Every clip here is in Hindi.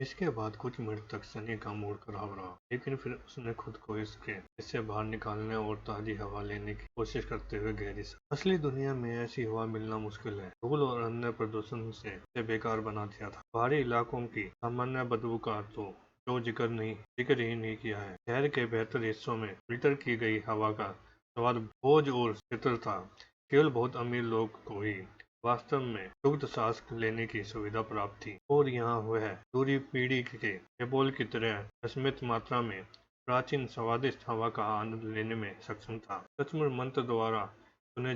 इसके बाद कुछ मिनट तक सनी का मूड खराब रहा, लेकिन फिर उसने खुद को इससे बाहर निकालने और ताजी हवा लेने की कोशिश करते हुए गहरी सांस। असली दुनिया में ऐसी हवा मिलना मुश्किल है। धूल और अन्य प्रदूषण से इसे बेकार बना दिया था। पहाड़ी इलाकों की सामान्य बदबू का तो जो जिक्र ही नहीं किया है। शहर के बेहतर हिस्सों में फिल्टर की गई हवा का स्वाद बोझ और शीतल था। केवल बहुत अमीर लोग को ही वास्तव में शुद्ध सांस लेने की सुविधा प्राप्त थी, और यहाँ वह दूरी पीढ़ी के एबोल की तरह असीमित मात्रा में प्राचीन स्वादिष्ट हवा का आनंद लेने में सक्षम था। सचमुच मंत्र द्वारा सुने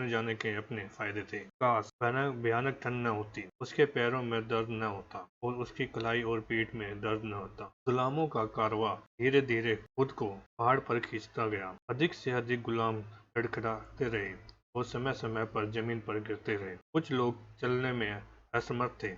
जाने के अपने फायदे थे। काश भयानक ठंड न होती, उसके पैरों में दर्द न होता और उसकी कलाई और पीठ में दर्द न होता। गुलामों का कारवां धीरे धीरे खुद को पहाड़ पर खींचता गया। अधिक से अधिक गुलाम लड़खड़ाते रहे और समय समय पर जमीन पर गिरते रहे। कुछ लोग चलने में असमर्थ थे,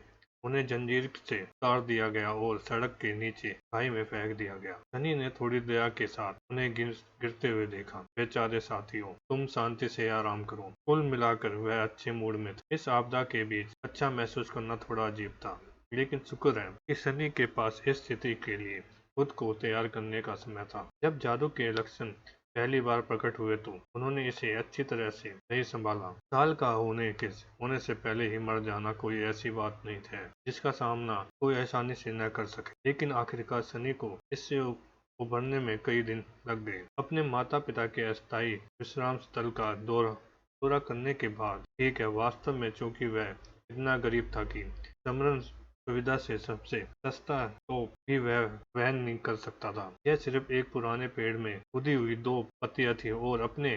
उन्हें जंजीर से उतार दिया गया और सड़क के नीचे खाई में फेंक दिया गया। सनी ने थोड़ी दया के साथ उन्हें गिरते हुए देखा। बेचारे साथियों, तुम शांति से आराम करो। कुल मिलाकर वह अच्छे मूड में थे। इस आपदा के बीच अच्छा महसूस करना थोड़ा अजीब था, लेकिन शुक्र है कि सनी के पास इस स्थिति के लिए खुद को तैयार करने का समय था। जब जादू के लक्षण पहली बार प्रकट हुए तो उन्होंने इसे अच्छी तरह से नहीं संभाला। साल का होने से पहले ही मर जाना कोई ऐसी बात नहीं है जिसका सामना कोई आसानी से न कर सके, लेकिन आखिरकार सनी को इससे उभरने में कई दिन लग गए। अपने माता पिता के अस्थायी विश्राम स्थल का दौरा करने के बाद, ठीक है, वास्तव में चूंकि वह इतना गरीब था कि समरण सुविधा से सबसे सस्ता तो भी वह वहन नहीं कर सकता था। यह सिर्फ एक पुराने पेड़ में खुदी हुई दो पत्तियां थी, और अपने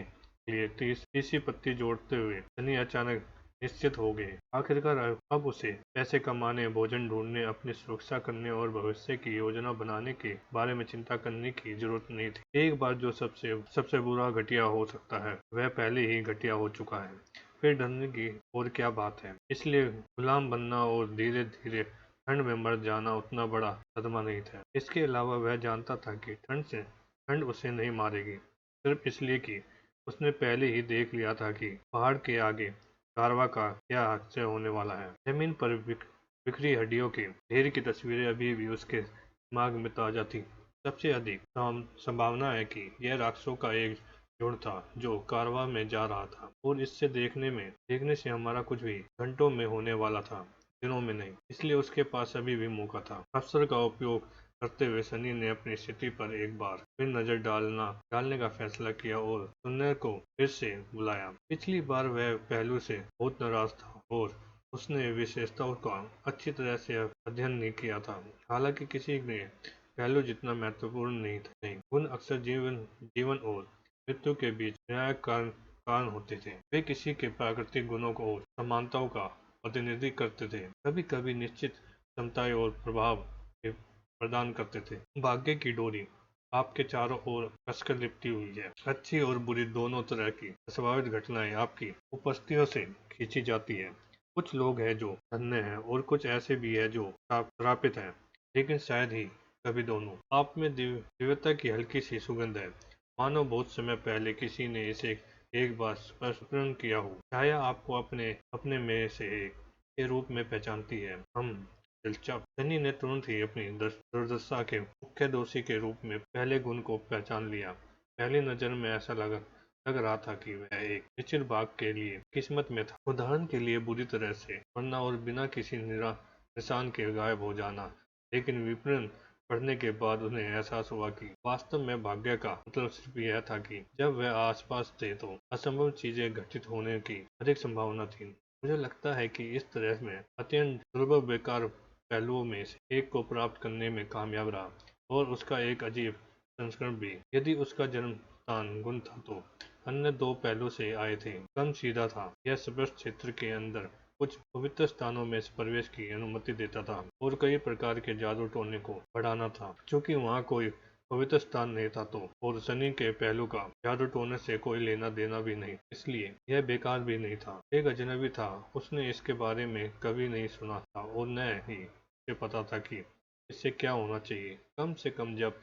लिए तीसरी पत्ती जोड़ते हुए सनी अचानक निश्चित हो गए। आखिरकार अब उसे पैसे कमाने, भोजन ढूंढने, अपनी सुरक्षा करने और भविष्य की योजना बनाने के बारे में चिंता करने की जरूरत नहीं थी। एक बार जो सबसे बुरा घटिया हो सकता है वह पहले ही घटिया हो चुका है, फिर डरने की और क्या बात है। इसलिए गुलाम बनना और धीरे धीरे ठंड में मर जाना उतना बड़ा सदमा नहीं था। इसके अलावा वह जानता था कि ठंड उसे नहीं मारेगी, सिर्फ इसलिए कि उसने पहले ही देख लिया था कि पहाड़ के आगे कारवा का क्या हादसा होने वाला है। जमीन पर बिखरी हड्डियों के ढेर की तस्वीरें अभी भी उसके दिमाग में ताजा थी। सबसे अधिक संभावना है कि यह राक्षसों का एक झुंड था जो कारवा में जा रहा था, और इससे देखने से हमारा कुछ भी घंटों में होने वाला था, दिनों में नहीं। इसलिए उसके पास अभी भी मौका था। अवसर का उपयोग करते हुए सनी ने अपनी स्थिति पर एक बार फिर नजर डालने का फैसला किया और सुनने को फिर से बुलाया। पिछली बार वह पहलू से बहुत नाराज था और उसने विशेषताओं का अच्छी तरह से अध्ययन नहीं किया था। हालांकि किसी ने पहलू जितना महत्वपूर्ण नहीं। गुण अक्सर जीवन और मृत्यु के बीच न्यायिक कारण होते थे। वे किसी के प्राकृतिक गुणों को और समानताओं का प्रतिनिधित्व करते थे, कभी कभी निश्चित क्षमताएं और प्रभाव प्रदान करते थे। भाग्य की डोरी आपके चारों ओर कसकर लिपटी हुई है। अच्छी और बुरी दोनों तरह की अस्वाभाविक घटनाएं आपकी उपस्थितियों से खींची जाती है। कुछ लोग हैं जो धन्य हैं और कुछ ऐसे भी हैं जो श्रापित हैं, लेकिन शायद ही कभी दोनों। आप में दिव्यता की हल्की सी सुगंध है, मानो बहुत समय पहले किसी ने इसे एक बार स्पर्शन किया हो। छाया आपको अपने में से एक के रूप में पहचानती है। हम दिलचस्प। सनी ने तुरंत ही अपनी दुर्दशा के मुख्य दोषी के रूप में पहले गुण को पहचान लिया। पहली नजर में ऐसा लग रहा था कि वह एक निश्चित भाग के लिए किस्मत में था। उदाहरण के लिए बुरी तरह से मरना और बिना किसी निशान के गायब हो जाना। लेकिन विवरण पढ़ने के बाद उन्हें एहसास हुआ कि वास्तव में भाग्य का मतलब सिर्फ यह था कि जब वह आसपास थे तो असंभव चीजें घटित होने की अधिक संभावना थी। मुझे लगता है कि इस तरह में अत्यंत दुर्लभ बेकार पहलुओं में से एक को प्राप्त करने में कामयाब रहा, और उसका एक अजीब संस्करण भी। यदि उसका जन्म स्थान गुण था तो अन्य दो पहलू से आए थे। कम सीधा था, यह स्पष्ट क्षेत्र के अंदर कुछ पवित्र स्थानों में प्रवेश की अनुमति देता था और कई प्रकार के जादू टोने को बढ़ाना था। चूंकि वहाँ कोई पवित्र स्थान नहीं था तो और सनी के पहलू का जादू टोने से कोई लेना देना भी नहीं, इसलिए यह बेकार भी नहीं था। एक अजनबी था, उसने इसके बारे में कभी नहीं सुना था और न ही उसे पता था कि इससे क्या होना चाहिए। कम से कम जब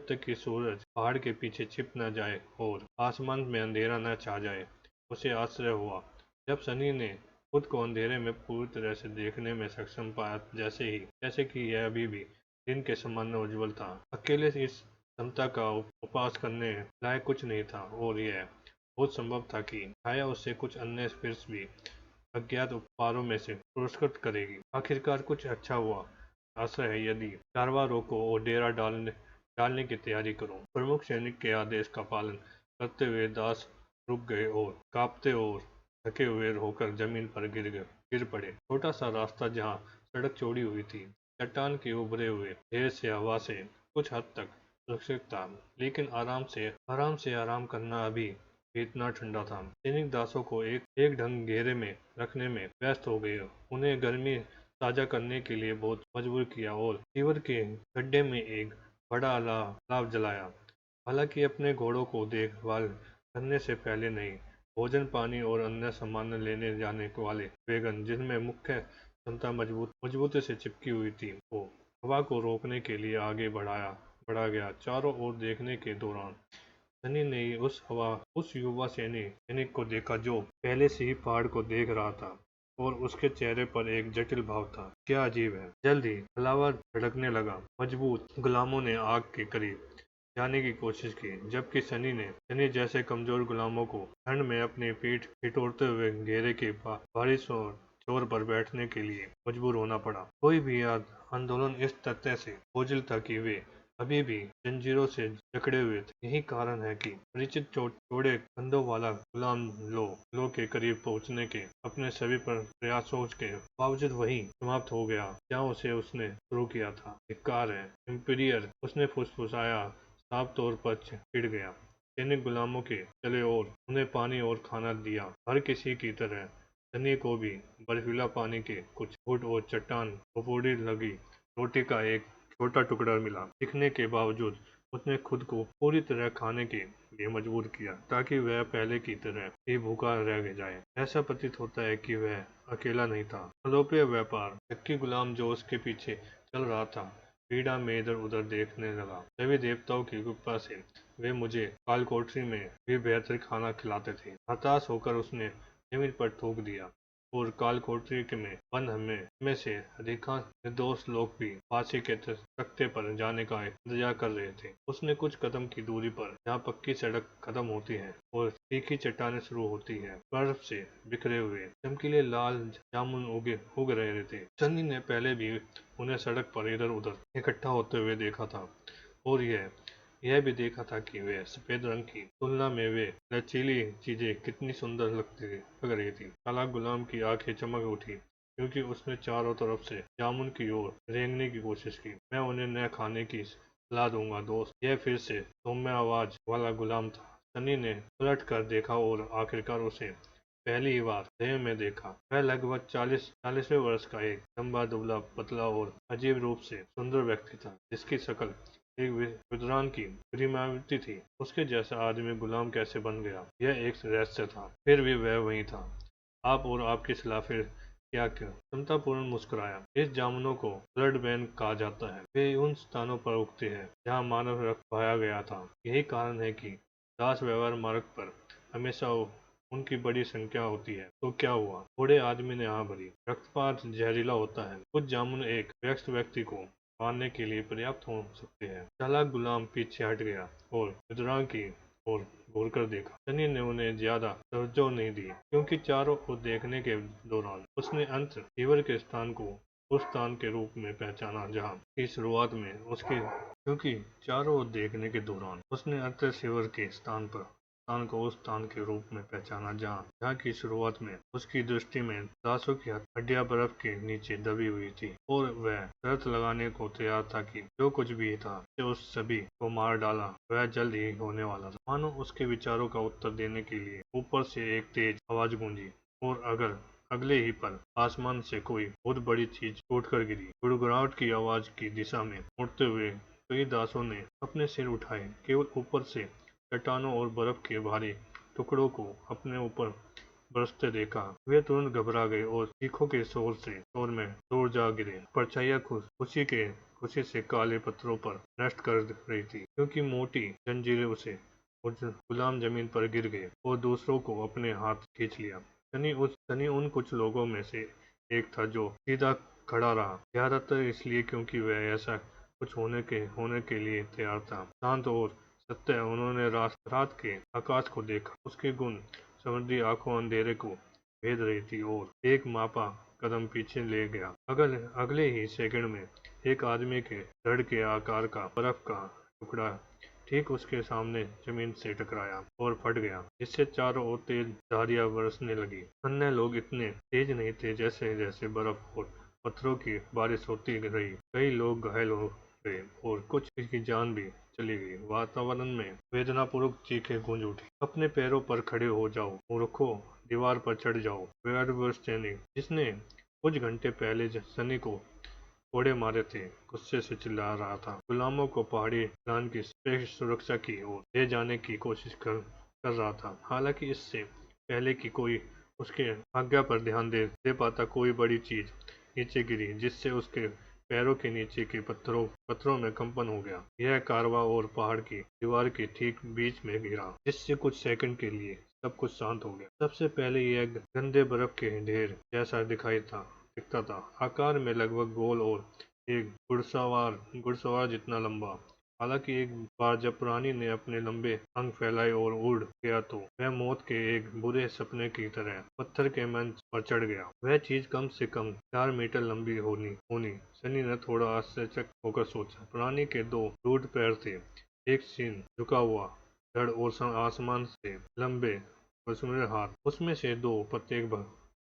तक कि सूरज पहाड़ के पीछे छिप न जाए और आसमान में अंधेरा न छा जाए। उसे आश्चर्य हुआ जब सनी ने खुद को अंधेरे में पूरी तरह से देखने में सक्षम पाया, जैसे कि यह अभी भी दिन के समान उज्जवल था। अकेले इस क्षमता का उपहास करने लायक कुछ नहीं था, और यह बहुत संभव था कि छाया उससे कुछ अन्य फिर भी अज्ञात उपहारों में से पुरस्कृत करेगी। आखिरकार कुछ अच्छा हुआ। आशा है यदि कारवां रोको और डेरा डालने की तैयारी करो। प्रमुख सैनिक के आदेश का पालन करते हुए दास रुक गए और कांपते और थके हुए होकर जमीन पर गिर पड़े। छोटा सा रास्ता जहाँ सड़क चौड़ी हुई थी, चट्टान के उभरे हुए ढेर से हवा से कुछ हद तक सुरक्षित था, लेकिन आराम करना अभी भी इतना ठंडा था। सैनिक दासों को एक ढंग घेरे में रखने में व्यस्त हो गए। उन्हें गर्मी ताजा करने के लिए बहुत मजबूर किया और फीवर के गड्ढे में एक बड़ा अलाव जलाया। हालांकि अपने घोड़ों को देखभाल करने से पहले नहीं, भोजन पानी और अन्य सामान लेने जाने वाले वैगन, जिनमें मुख्य क्षमता मजबूती से चिपकी हुई थी, को हवा को रोकने के लिए आगे बढ़ा गया। चारों ओर देखने के दौरान सनी ने उस युवा सैनिक को देखा जो पहले से ही पहाड़ को देख रहा था, और उसके चेहरे पर एक जटिल भाव था। क्या अजीब है। जल्द ही अलावा भड़कने लगा। मजबूत गुलामों ने आग के करीब जाने की कोशिश की, जबकि सनी जैसे कमजोर गुलामों को ठंड में अपनी पीठ ठिठुरते हुए घेरे के भारी छोर पर बैठने के लिए मजबूर होना पड़ा। कोई भी आंदोलन इस तथ्य से बोझिल था कि वे अभी भी जंजीरों से जकड़े हुए थे। यही कारण है कि परिचित चौड़े कंधों वाला गुलाम लो के करीब पहुंचने के अपने सभी प्रयासों के बावजूद वही समाप्त हो गया जहां उसने शुरू किया था। धिक्कार है इंपीरियर, उसने फुसफुसाया, साफ तौर पर चिढ़ गया। सैनिक गुलामों के चले और उन्हें पानी और खाना दिया। हर किसी की तरह सनी को भी बर्फीला पानी के कुछ घूंट और चट्टान फफूंदी लगी रोटी का एक छोटा टुकड़ा मिला। दिखने के बावजूद उसने खुद को पूरी तरह खाने के लिए मजबूर किया, ताकि वह पहले की तरह ही भूखा रह जाए। ऐसा प्रतीत होता है कि वह अकेला नहीं था। अलोपीय व्यापार शक्की गुलाम जो उसके पीछे चल रहा था, पीड़ा में इधर उधर देखने लगा। सभी देवताओं की कृपा से वे मुझे कालकोठरी में भी बेहतर खाना खिलाते थे। हताश होकर उसने जमीन पर थूक दिया, और कालकोठरी में बंद में से अधिकांश निर्दोष लोग भी फांसी के तख्ते पर जाने का इंतजार कर रहे थे। उसने कुछ कदम की दूरी पर, जहाँ पक्की सड़क खत्म होती है और तीखी चट्टानें शुरू होती है, बर्फ से बिखरे हुए चमकीले लाल जामुन उग रहे थे। सनी ने पहले भी उन्हें सड़क पर इधर उधर इकट्ठा होते हुए देखा था, और यह भी देखा था कि वे सफेद रंग की तुलना में वे लचीली चीजें कितनी सुंदर लग रही थी। चालाक गुलाम की आंखें चमक उठी, क्योंकि उसने चारों तरफ से जामुन की ओर रेंगने की कोशिश की। मैं उन्हें न खाने की सलाह दूंगा दोस्त। यह फिर से सौम्य आवाज वाला गुलाम था। सनी ने पलट कर देखा और आखिरकार उसे पहली ही बार देह में देखा। वह लगभग 40वें वर्ष का एक लंबा दुबला पतला और अजीब रूप से सुंदर व्यक्ति था, जिसकी शक्ल एक विद्वान की गरिमावती थी। उसके जैसा आदमी गुलाम कैसे बन गया, यह एक रहस्य था। फिर भी वह वही था। आप और आपकी सलाह फिर क्या क्षमतापूर्ण मुस्कुराया। इस जामुनों को ब्लड बैन कहा जाता है। वे उन स्थानों पर उगते हैं जहाँ मानव रक्त बहाया गया था। यही कारण है कि दास व्यवहार मार्ग पर हमेशा उनकी बड़ी संख्या होती है। तो क्या हुआ? बूढ़े आदमी ने हाँ भरी। रक्तपात जहरीला होता है। कुछ जामुन एक व्यस्त व्यक्ति को मारने के लिए पर्याप्त हो सकते हैं। चालाक गुलाम पीछे हट गया और विद्वान की ओर घूरकर देखा। सनी ने उन्हें ज्यादा तवज्जो नहीं दी, क्योंकि चारों ओर देखने के दौरान उसने अंत फीवर के स्थान को उस स्थान के रूप में पहचाना जहाँ की शुरुआत में उसके क्योंकि चारों ओर देखने के दौरान उसने अंत शिविर के स्थान को उस स्थान के रूप में पहचाना जहाँ की शुरुआत में उसकी दृष्टि में दासों की हड्डियां बर्फ के नीचे दबी हुई थी, और वह शर्त लगाने को तैयार था कि जो कुछ भी था उसे उस सभी को मार डाला वह जल्द ही होने वाला था। मानो उसके विचारों का उत्तर देने के लिए ऊपर से एक तेज आवाज गूंजी, और अगले ही पल आसमान से कोई बहुत बड़ी चीज टूटकर गिरी। गुड़गुड़ाहट की आवाज की दिशा में मुड़ते हुए कई दासों ने अपने सिर उठाए। केवल ऊपर से चट्टानों और बर्फ के भारी टुकड़ों को अपने ऊपर बरसते देखा। वे तुरंत घबरा गए और चीखों के शोर में दूर जा गिरे। परछाइयां खुशी से काले पत्थरों पर नष्ट कर रही थी, क्योंकि मोटी जंजीरें उसे गुलाम जमीन पर गिर गए और दूसरों को अपने हाथ खींच लिया। सनी उन कुछ लोगों में से एक था जो सीधा खड़ा रहा, ज्यादातर इसलिए क्योंकि वह ऐसा कुछ होने के लिए तैयार था। शांत और सत्य उन्होंने रात के आकाश को देखा। उसकी गुण समुद्री आंखों अंधेरे को भेद रही थी और एक मापा कदम पीछे ले गया। अगले ही सेकंड में एक आदमी के धड़ के आकार का बर्फ का टुकड़ा ठीक उसके सामने जमीन से टकराया और फट गया, जिससे चारों ओर तेज धारियां बरसने लगी। अन्य लोग इतने तेज नहीं थे, जैसे जैसे बर्फ और पत्थरों की बारिश होती रही, कई लोग घायल हो गए और कुछ की जान भी चली गई। वातावरण में वेदनापूर्वक चीखें गूंज उठी। अपने पैरों पर खड़े हो जाओ मूर्खों, दीवार पर चढ़ जाओ। वेयरवुल्फ सैनिक, जिसने कुछ घंटे पहले सनी को कोड़े मारे थे, गुस्से से चिल्ला रहा था। गुलामों को पहाड़ी ढलान की सुरक्षा की ओर ले जाने की कोशिश कर रहा था। हालांकि इससे पहले कि कोई उसके आज्ञा पर ध्यान दे पाता, कोई बड़ी चीज नीचे गिरी, जिससे उसके पैरों के नीचे के पत्थरों में कंपन हो गया। यह कारवा और पहाड़ की दीवार के ठीक बीच में गिरा, जिससे कुछ सेकंड के लिए सब कुछ शांत हो गया। सबसे पहले यह गंदे बर्फ के ढेर जैसा दिखता था, आकार में लगभग गोल और एक घुड़सवार जितना लंबा। हालांकि एक बार जब प्राणी ने अपने लंबे अंग फैलाए और उड़ गया, तो वह मौत के एक बुरे सपने की तरह पत्थर के मंच पर चढ़ गया। वह चीज कम से कम 4 मीटर लंबी होनी। सनी ने थोड़ा आश्चर्यचकित होकर सोचा। प्राणी के 2 रूट पैर थे, एक सीन झुका हुआ धड़ और आसमान से लंबे वसुंधरे हाथ। उसमें से 2 प्रत्येक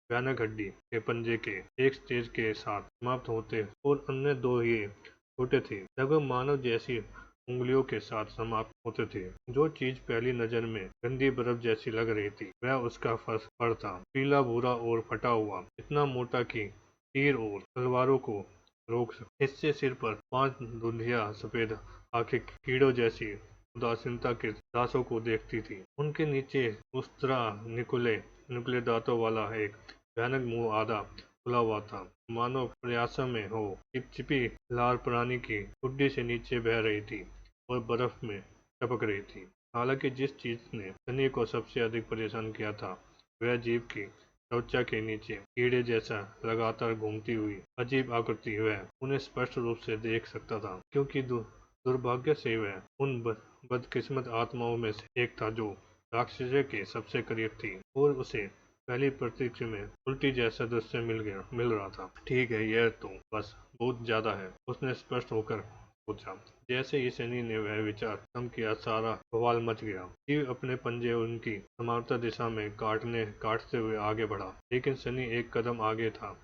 भयानक हड्डी के पंजे के एक स्टेज के साथ समाप्त होते और अन्य 2 ये छोटे थे, लगभग मानव जैसी उंगलियों के साथ समाप्त होते थे। जो चीज पहली नजर में गंदी बर्फ जैसी लग रही थी, वह उसका फर था, पीला भूरा और फटा हुआ, इतना मोटा कि तीर और तलवारों को रोक सके। इससे सिर पर 5 धुंधिया सफेद आंखें कीड़ों जैसी उदासीनता के दासों को देखती थी। उनके नीचे उस तरह निकुले दांतों वाला एक भयानक मुंह आधा खुला हुआ था, मानो प्रयासों में हो। चिपचिपी लार प्राणी की ठुड्डी से नीचे बह रही थी और बर्फ में टपक रही थी। हालांकि जिस चीज ने सनी को सबसे अधिक परेशान किया था, वह जीभ की त्वचा के नीचे कीड़े जैसा लगातार घूमती हुई अजीब आकृति। वह उन्हें स्पष्ट रूप से देख सकता था, क्योंकि दुर्भाग्य से वह उन बदकिस्मत आत्माओं में से एक था जो राक्षस के सबसे करीब थी, और उसे पहली प्रतीक्षा में उल्टी जैसा दृश्य मिल रहा था। ठीक है, यह तो बस बहुत ज्यादा है, उसने स्पष्ट होकर पूछा। जैसे ही सनी ने वह विचार खत्म किया, सारा बवाल मच गया। जीव अपने पंजे उनकी समांतर दिशा में काटते हुए आगे बढ़ा, लेकिन सनी एक कदम आगे था।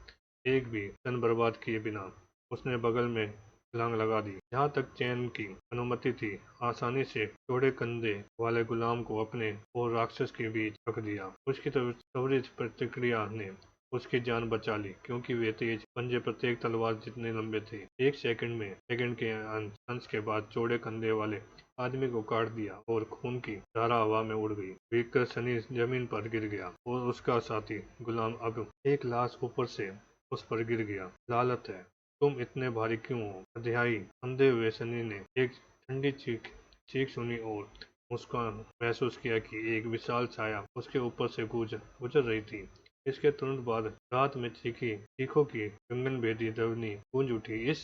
एक भी क्षण बर्बाद किए बिना उसने बगल में छलांग लगा दी, जहाँ तक चैन की अनुमति थी। आसानी से चौड़े कंधे वाले गुलाम को अपने और राक्षस के बीच रख दिया। उसकी त्वरित प्रतिक्रिया ने उसकी जान बचा ली, क्योंकि वे तेज पंजे प्रत्येक तलवार जितने लंबे थे। एक सेकंड के अंश के बाद चौड़े कंधे वाले आदमी को काट दिया और खून की धारा हवा में उड़ गई। भीगकर सनी जमीन पर गिर गया और उसका साथी गुलाम अब एक लाश ऊपर से उस पर गिर गया। लालत है, तुम इतने भारी क्यों हो? अध्यायी अंधे हुए सनी ने एक ठंडी चीख सुनी और मुस्कान महसूस किया कि एक विशाल छाया उसके ऊपर से गुजर रही थी। इसके तुरंत बाद रात में चीखों की गगनभेदी ध्वनि गूंज उठी। इस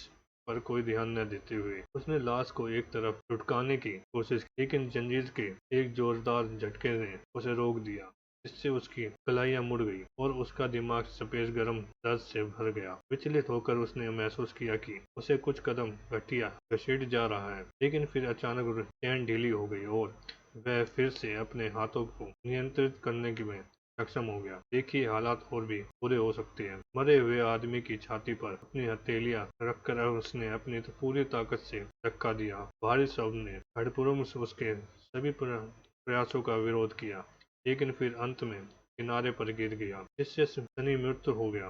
पर कोई ध्यान न देते हुए उसने लाश को एक तरफ लुढ़काने की कोशिश की, लेकिन जंजीर के एक जोरदार झटके ने उसे रोक दिया, जिससे उसकी कलाइयां मुड़ गई और उसका दिमाग सफेद गर्म दर्द से भर गया। विचलित होकर उसने महसूस किया कि उसे कुछ कदम घसीट जा रहा है, लेकिन फिर अचानक चैन ढीली हो गई और वह फिर से अपने हाथों को नियंत्रित करने में सक्षम हो गया। देखिए, हालात और भी बुरे हो सकते हैं। मरे हुए आदमी की छाती पर अपनी हथेलियां रखकर उसने अपनी पूरी ताकत से धक्का दिया। भारी शब्द ने खड़पुरम से उसके सभी प्रयासों का विरोध किया, लेकिन फिर अंत में किनारे पर गिर गया, जिससे सनी मृत्यु हो गया।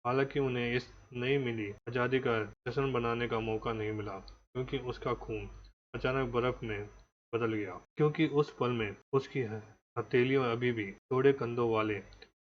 हालांकि उन्हें इस नई मिली आजादी का जश्न बनाने का मौका नहीं मिला, क्योंकि उसका खून अचानक बर्फ में बदल गया। क्योंकि उस पल में उसकी हथेलियां अभी भी चौड़े कंधों वाले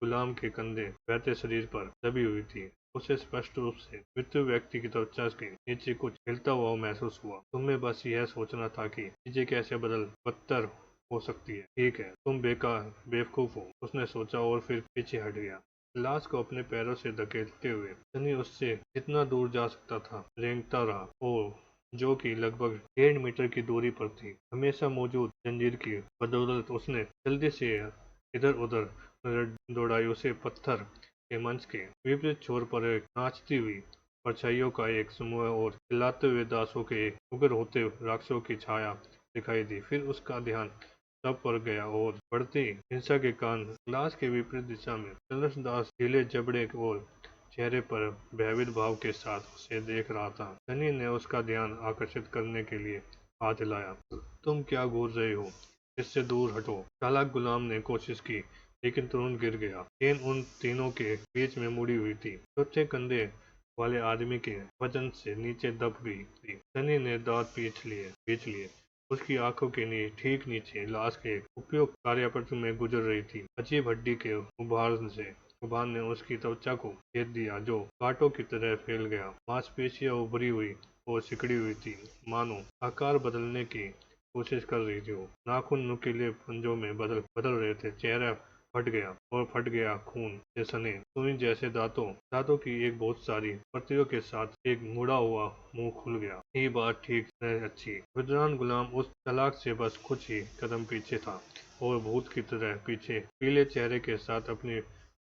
गुलाम के कंधे बहते शरीर पर दबी हुई थी। उसे स्पष्ट रूप से मृत्यु व्यक्ति की त्वचा के नीचे कुछ हिलता हुआ महसूस हुआ। तुम्हें बस यह सोचना था कि चीजें कैसे बदतर हो सकती है। ठीक है, तुम बेवकूफ हो, उसने सोचा और फिर पीछे हट गया। लाश को अपने पैरों से धकेलते हुए सनी उससे जितना दूर जा सकता था रेंगता रहा, और जो कि लगभग 1.5 मीटर की दूरी पर थी। हमेशा मौजूद जंजीर की बदौलत उसने जल्दी से इधर उधर दौड़ाई। उसे पत्थर के मंच के विपरीत छोर पर एक नाचती हुई परछाइयों का एक समूह और चिल्लाते हुए दासों के एक उग्र होते राक्षसों की छाया दिखाई दी। फिर उसका ध्यान तब पर गया और बढ़ती हिंसा के कारण लाश के विपरीत दिशा में चंद्रश दास ढीले जबड़े और चेहरे पर भयभीत भाव के साथ उसे देख रहा था। सनी ने उसका ध्यान आकर्षित करने के लिए हाथ हिलाया। तुम क्या घूर रहे हो? इससे दूर हटो। चालाक गुलाम ने कोशिश की, लेकिन तुरंत गिर गया। चेन उन तीनों के बीच में मुड़ी हुई थी। छोटे कंधे वाले आदमी के वजन से नीचे दब गई थी। सनी ने दांत पीछ लिए। उसकी आंखों के ठीक नीचे लाश के एक उपयुक्त कार्यपत्र में गुजर रही थी। अजीब हड्डी के उभार ने उसकी त्वचा को छेद दिया, जो कांटों की तरह फैल गया। मांसपेशियां उभरी हुई और सिकुड़ी हुई थी, मानो आकार बदलने की कोशिश कर रही थी। नाखून नुकीले पंजों में बदल रहे थे। चेहरा फट गया खून से सने सुई जैसे दांतों की एक बहुत सारी पत्तियों के साथ एक मुड़ा हुआ मुंह खुल गया। ये बात ठीक है अच्छी। विद्वान गुलाम उस तलाक से बस कुछ ही कदम पीछे था और भूत की तरह पीछे पीले चेहरे के साथ अपनी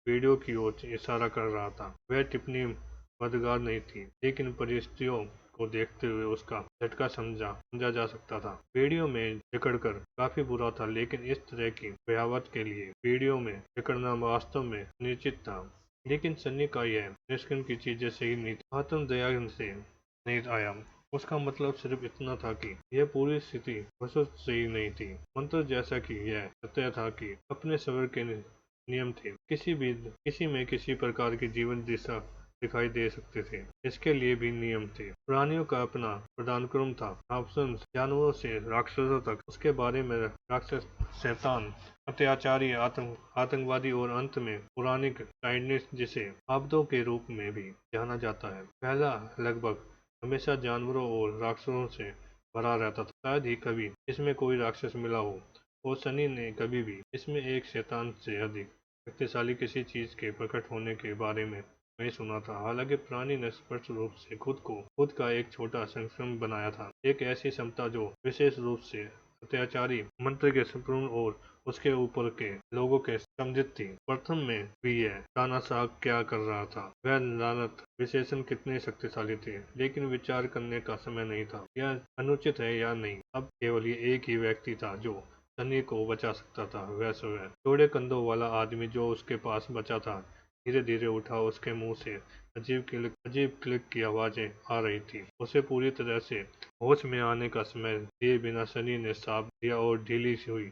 वीडियो की ओर इशारा कर रहा था। वह टिप्पणी मददगार नहीं थी, लेकिन परिस्थितियों को देखते हुए उसका झटका समझा जा सकता था। वीडियो में जकड़कर काफी बुरा था, लेकिन इस तरह की बयावत के लिए वीडियो में जकड़ना वास्तव में निश्चित था। लेकिन सन्नी का यह निष्कर्ष की चीजें सही नहीं थी। आत्मदया से नहीं आया। उसका मतलब सिर्फ इतना था कि यह पूरी स्थिति वस्तुतः सही नहीं थी। मंत्र जैसा कि यह सत्य था कि अपने सबर के नियम थे। किसी में किसी प्रकार की जीवन दिशा दिखाई दे सकते थे। इसके लिए भी नियम थे। प्राणियों का अपना पदानुक्रम था। ऑप्शन जानवरों से राक्षसों तक। उसके बारे में राक्षस, शैतान, अत्याचारी, आतंकवादी और अंत में पौराणिक साइंटिस्ट, जिसे आबदों के रूप में भी जाना जाता है। पहला लगभग हमेशा जानवरों और राक्षसों से भरा रहता था। शायद ही कभी इसमें कोई राक्षस मिला हो, और सनी ने कभी भी इसमें एक शैतान से अधिक शक्तिशाली किसी चीज के प्रकट होने के बारे में नहीं सुना था। हालांकि प्राणी ने स्पष्ट रूप से खुद का एक छोटा संस्करण बनाया था, एक ऐसी क्षमता जो विशेष रूप से अत्याचारी मंत्र के संपूर्ण और उसके ऊपर के लोगों के संबंधित थी। प्रथम में भी यह तानाशाह क्या कर रहा था। वह लानत विशेषण कितने शक्तिशाली थे, लेकिन विचार करने का समय नहीं था। यह अनुचित है या नहीं। अब केवल ये एक ही व्यक्ति था जो सनी को बचा सकता था। वह स्वयं चौड़े कंधों वाला आदमी जो उसके पास बचा था धीरे धीरे उठा। उसके मुंह से अजीब क्लिक की आवाजें आ रही थी। उसे पूरी तरह से होश में आने का समय दिए बिना सनी ने साफ दिया और ढीली हुई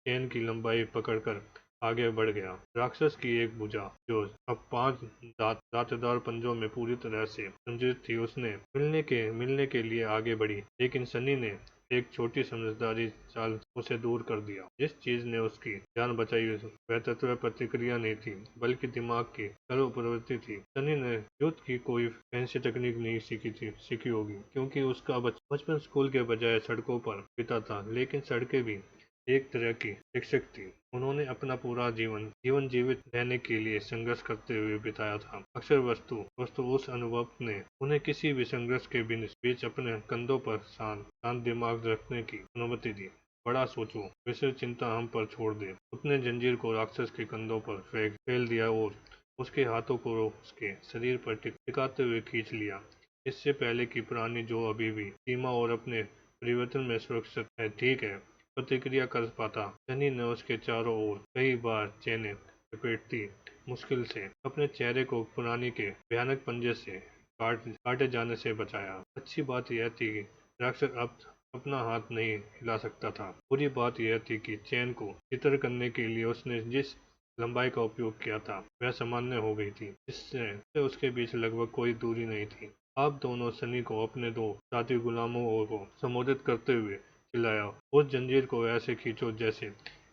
चेन की लंबाई पकड़कर आगे बढ़ गया। राक्षस की एक भुजा, जो अब 5 दांतेदार पंजों में पूरी तरह से संचित थी, उसने मिलने के लिए आगे बढ़ी, लेकिन सनी ने एक छोटी समझदारी चाल उसे दूर कर दिया। जिस चीज ने उसकी जान बचाई वह तत्व प्रतिक्रिया नहीं थी, बल्कि दिमाग की सरल प्रवृत्ति थी। सनी ने युद्ध की कोई फैंसी तकनीक नहीं सीखी होगी, क्योंकि उसका बचपन स्कूल के बजाय सड़कों पर बीता था। लेकिन सड़कें भी एक तरह की शिक्षक थी। उन्होंने अपना पूरा जीवन जीवित रहने के लिए संघर्ष करते हुए बिताया था। अक्सर वस्तु उस अनुभव ने उन्हें किसी भी संघर्ष के बीच अपने कंधों पर शांत दिमाग रखने की अनुमति दी। बड़ा सोचो, विशेष चिंता हम पर छोड़ दे। उसने जंजीर को राक्षस के कंधों पर फैल दिया और उसके हाथों को उसके शरीर पर टिकाते हुए खींच लिया। इससे पहले कि प्राणी, जो अभी भी सीमा और अपने परिवर्तन में सुरक्षित है, ठीक है, प्रतिक्रिया कर पाता, सनी ने उसके चारों ओर कई बार चेनें लपेटती मुश्किल से अपने चेहरे को पुरानी के भयानक पंजे से काटे जाने से बचाया। अच्छी बात यह थी कि राक्षस अब अपना हाथ नहीं हिला सकता था। बुरी बात यह थी कि चैन को चित्र करने के लिए उसने जिस लंबाई का उपयोग किया था वह सामान्य हो गई थी, जिससे उसके बीच लगभग कोई दूरी नहीं थी। आप दोनों सनी को अपने 2 साथी गुलामों को संबोधित करते हुए चिल्लाया, उस जंजीर को ऐसे खींचो जैसे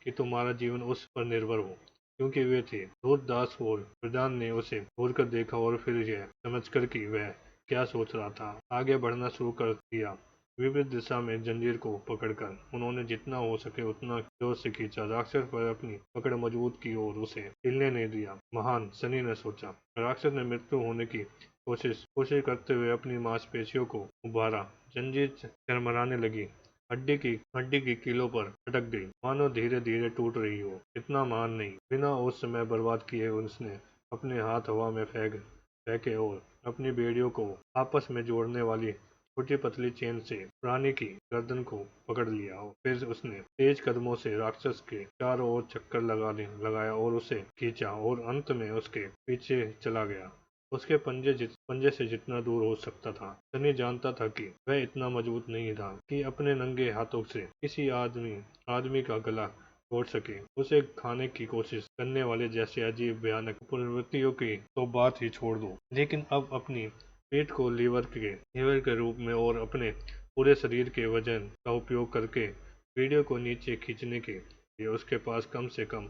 कि तुम्हारा जीवन उस पर निर्भर हो। क्योंकि वे थे दास और प्रधान ने उसे घूरकर देखा और फिर यह समझकर कि वह क्या सोच रहा था, आगे बढ़ना शुरू कर दिया। विपरीत दिशा में जंजीर को पकड़कर उन्होंने जितना हो सके उतना जोर से खींचा। राक्षस पर अपनी पकड़ मजबूत की और उसे हिलने नहीं दिया। महान सनी ने सोचा। राक्षस ने मृत्यु होने की कोशिश करते हुए अपनी मांसपेशियों को उभारा। जंजीर चरमराने लगी। हड्डी की कीलों पर अटक गई, मानो धीरे धीरे टूट रही हो। इतना मान नहीं। बिना उस समय बर्बाद किए उसने अपने हाथ हवा में फेंके और अपनी बेड़ियों को आपस में जोड़ने वाली छोटी पतली चेन से प्राणी की गर्दन को पकड़ लिया और फिर उसने तेज कदमों से राक्षस के चारों ओर चक्कर लगाया और उसे खींचा और अंत में उसके पीछे चला गया। उसके पंजे से जितना दूर हो सकता था। सनी जानता था कि वह इतना मजबूत नहीं था कि अपने नंगे हाथों से किसी आदमी का गला तोड़ सके। उसे खाने की कोशिश करने वाले जैसे अजीब भयानक प्रवृत्तियों की तो बात ही छोड़ दो, लेकिन अब अपनी पेट को लीवर के रूप में और अपने पूरे शरीर के वजन का उपयोग करके वीडियो को नीचे खींचने के लिए उसके पास कम से कम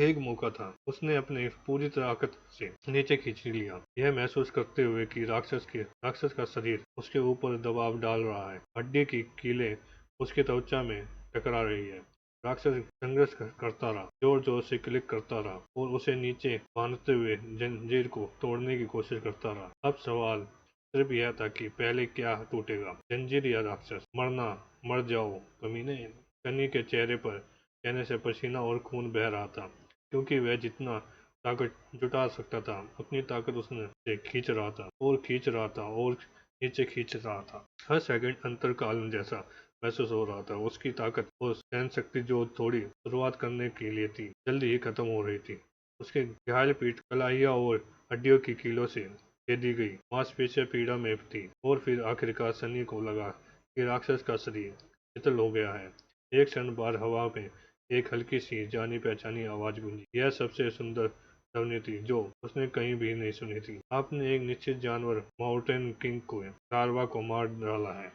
एक मौका था। उसने अपनी पूरी ताकत से नीचे खींच लिया, यह महसूस करते हुए कि राक्षस का शरीर उसके ऊपर दबाव डाल रहा है। हड्डी की कीलें उसकी त्वचा में टकरा रही है। राक्षस संघर्ष करता रहा, जोर जोर से क्लिक करता रहा और उसे नीचे बांधते हुए जंजीर को तोड़ने की कोशिश करता रहा। अब सवाल सिर्फ यह था कि पहले क्या टूटेगा, जंजीर या राक्षस। मर जाओ कमीने। सनी के चेहरे पर कहने से पसीना और खून बह रहा था, क्योंकि वह जितना ताकत जुटा सकता था अपनी ताकत उसने से खींच रहा था और नीचे खींच रहा था। हर सेकंड अंतरकाल जैसा महसूस हो रहा था। उसकी ताकत और सहन शक्ति जो थोड़ी शुरुआत करने के लिए थी, जल्दी ही खत्म हो रही थी। उसके घायल पीठ, कलाइयाँ और हड्डियों की कीलों से दी गई मांसपेशियां पीड़ा में थी और फिर आखिरकार सनी को लगा कि राक्षस का शरीर शिथिल हो गया है। एक क्षण बाद हवा में एक हल्की सी जानी पहचानी आवाज गूंजी। यह सबसे सुंदर ध्वनि थी जो उसने कहीं भी नहीं सुनी थी। आपने एक निश्चित जानवर माउंटेन किंग को लार्वा को मार डाला है।